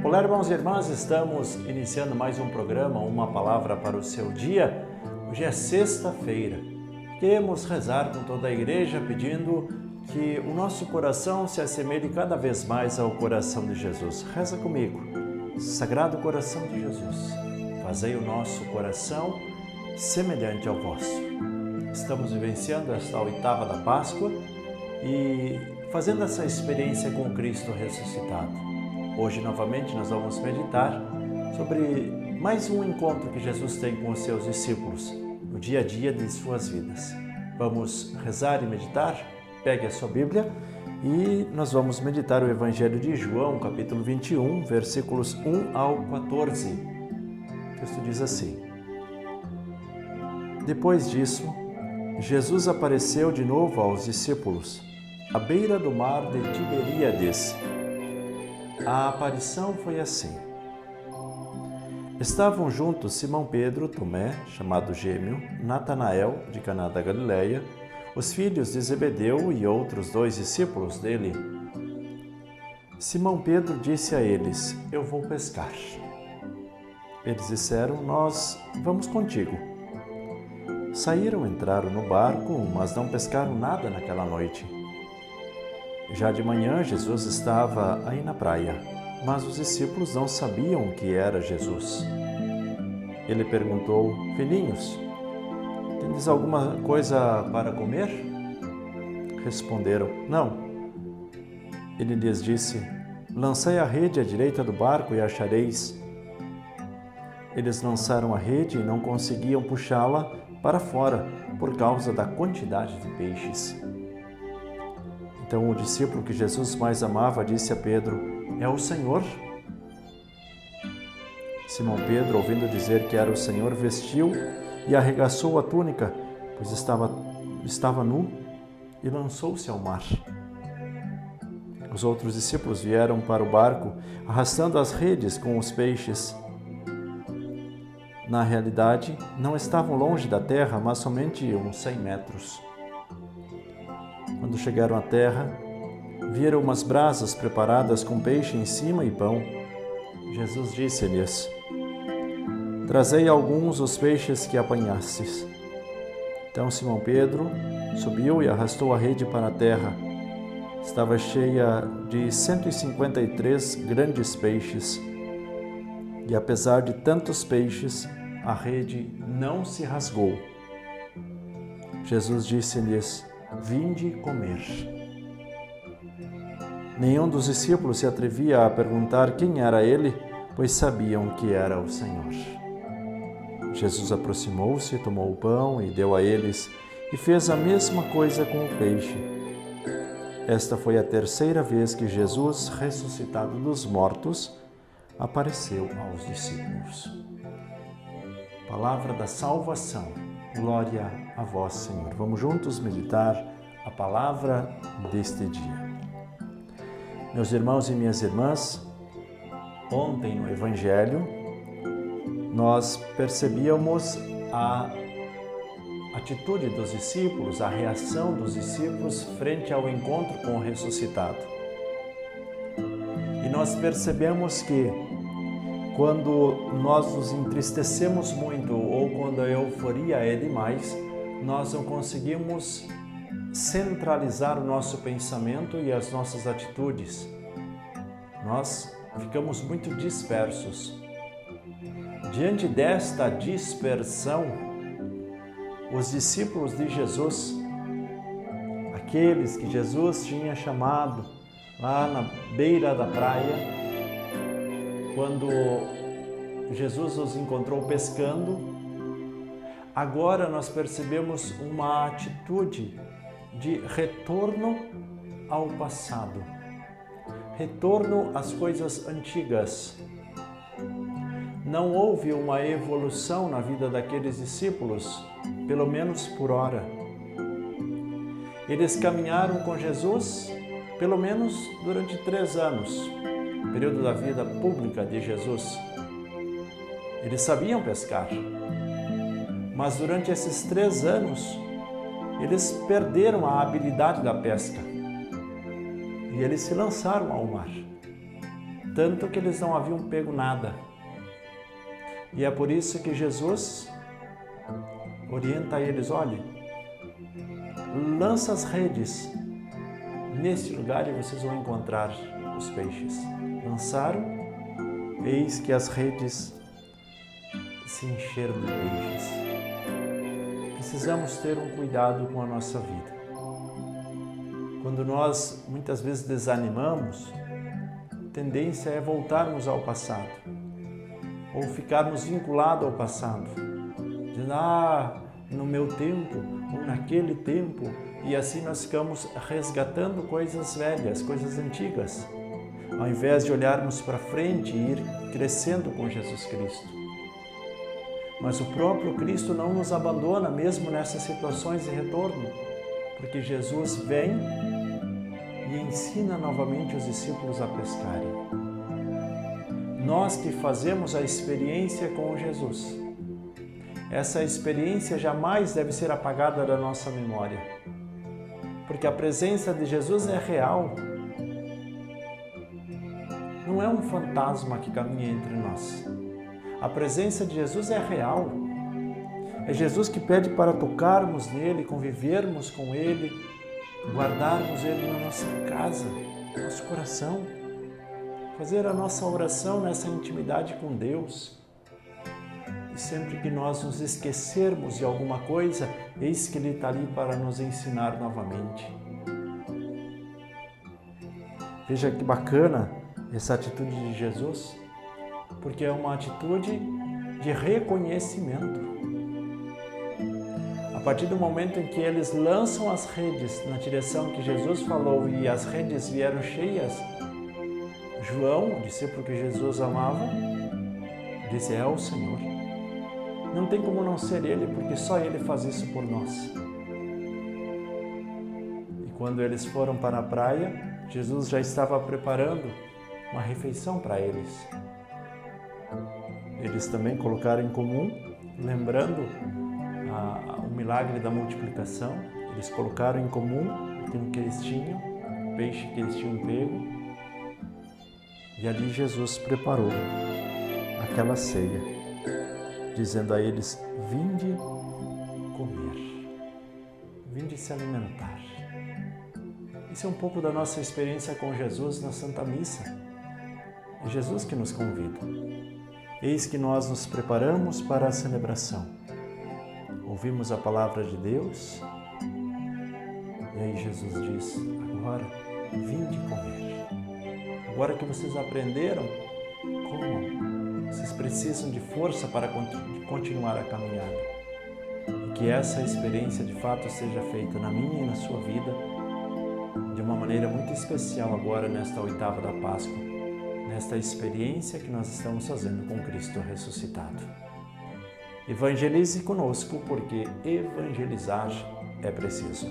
Olá, irmãos e irmãs, estamos iniciando mais um programa, uma palavra para o seu dia. Hoje é sexta-feira. Queremos rezar com toda a igreja pedindo que o nosso coração se assemelhe cada vez mais ao coração de Jesus. Reza comigo. Sagrado coração de Jesus, fazei o nosso coração semelhante ao vosso. Estamos vivenciando esta oitava da Páscoa e fazendo essa experiência com Cristo ressuscitado. Hoje, novamente, nós vamos meditar sobre mais um encontro que Jesus tem com os seus discípulos no dia a dia de suas vidas. Vamos rezar e meditar? Pegue a sua Bíblia e nós vamos meditar o Evangelho de João, capítulo 21, versículos 1 ao 14. O texto diz assim: Depois disso, Jesus apareceu de novo aos discípulos, à beira do mar de Tiberíades. A aparição foi assim. Estavam juntos Simão Pedro, Tomé, chamado Gêmeo, Natanael, de Caná da Galileia, os filhos de Zebedeu e outros 2 discípulos dele. Simão Pedro disse a eles: Eu vou pescar. Eles disseram: Nós vamos contigo. Saíram, entraram no barco, mas não pescaram nada naquela noite. Já de manhã, Jesus estava aí na praia, mas os discípulos não sabiam que era Jesus. Ele perguntou: Filhinhos, tendes alguma coisa para comer? Responderam: Não. Ele lhes disse: Lançai a rede à direita do barco e achareis. Eles lançaram a rede e não conseguiam puxá-la para fora por causa da quantidade de peixes. Então o discípulo que Jesus mais amava disse a Pedro: É o Senhor? Simão Pedro, ouvindo dizer que era o Senhor, vestiu e arregaçou a túnica, pois estava nu, e lançou-se ao mar. Os outros discípulos vieram para o barco, arrastando as redes com os peixes. Na realidade, não estavam longe da terra, mas somente uns 100 metros. Quando chegaram à terra, viram umas brasas preparadas com peixe em cima e pão. Jesus disse-lhes: Trazei alguns dos peixes que apanhastes. Então Simão Pedro subiu e arrastou a rede para a terra. Estava cheia de 153 grandes peixes. E apesar de tantos peixes, a rede não se rasgou. Jesus disse-lhes: Vinde comer. Nenhum dos discípulos se atrevia a perguntar quem era ele, pois sabiam que era o Senhor. Jesus aproximou-se, tomou o pão e deu a eles, e fez a mesma coisa com o peixe. Esta foi a 3ª vez que Jesus, ressuscitado dos mortos, apareceu aos discípulos. Palavra da salvação. Glória a vós, Senhor. Vamos juntos meditar a palavra deste dia. Meus irmãos e minhas irmãs, ontem no Evangelho, nós percebíamos a atitude dos discípulos, a reação dos discípulos frente ao encontro com o ressuscitado. E nós percebemos que quando nós nos entristecemos muito ou quando a euforia é demais, nós não conseguimos centralizar o nosso pensamento e as nossas atitudes. Nós ficamos muito dispersos. Diante desta dispersão, os discípulos de Jesus, aqueles que Jesus tinha chamado lá na beira da praia, quando Jesus os encontrou pescando, agora nós percebemos uma atitude de retorno ao passado, retorno às coisas antigas. Não houve uma evolução na vida daqueles discípulos, pelo menos por hora. Eles caminharam com Jesus pelo menos durante 3 anos, período da vida pública de Jesus. Eles sabiam pescar, mas durante esses 3 anos, eles perderam a habilidade da pesca e eles se lançaram ao mar. tanto que eles não haviam pego nada. E é por isso que Jesus orienta eles: olhe, lança as redes neste lugar e vocês vão encontrar os peixes. Lançaram, eis que as redes se encheram de peixes. Precisamos ter um cuidado com a nossa vida. Quando nós muitas vezes desanimamos, a tendência é voltarmos ao passado ou ficarmos vinculados ao passado, dizendo: no meu tempo ou naquele tempo, e assim nós ficamos resgatando coisas velhas, coisas antigas, ao invés de olharmos para frente e ir crescendo com Jesus Cristo. Mas o próprio Cristo não nos abandona mesmo nessas situações de retorno, porque Jesus vem e ensina novamente os discípulos a pescarem. Nós que fazemos a experiência com Jesus, essa experiência jamais deve ser apagada da nossa memória, porque a presença de Jesus é real. Não é um fantasma que caminha entre nós. A presença de Jesus é real. É Jesus que pede para tocarmos nele, convivermos com ele, guardarmos ele na nossa casa, no nosso coração, fazer a nossa oração nessa intimidade com Deus. E sempre que nós nos esquecermos de alguma coisa, eis que Ele está ali para nos ensinar novamente. Veja que bacana essa atitude de Jesus, porque é uma atitude de reconhecimento. A partir do momento em que eles lançam as redes na direção que Jesus falou e as redes vieram cheias, João, o discípulo que Jesus amava, disse: é o Senhor. Não tem como não ser Ele, porque só Ele faz isso por nós. E quando eles foram para a praia, Jesus já estava preparando uma refeição para eles. Eles também colocaram em comum, lembrando o milagre da multiplicação. Eles colocaram em comum aquilo que eles tinham, o peixe que eles tinham pego. E ali Jesus preparou aquela ceia, dizendo a eles: vinde comer, vinde se alimentar. Isso é um pouco da nossa experiência com Jesus na Santa Missa. É Jesus que nos convida. Eis que nós nos preparamos para a celebração. Ouvimos a palavra de Deus e aí Jesus diz: agora vinde comer. Agora que vocês aprenderam, comam. Vocês precisam de força para continuar a caminhada. E que essa experiência de fato seja feita na minha e na sua vida de uma maneira muito especial agora nesta oitava da Páscoa, nesta experiência que nós estamos fazendo com Cristo ressuscitado. Evangelize conosco, porque evangelizar é preciso.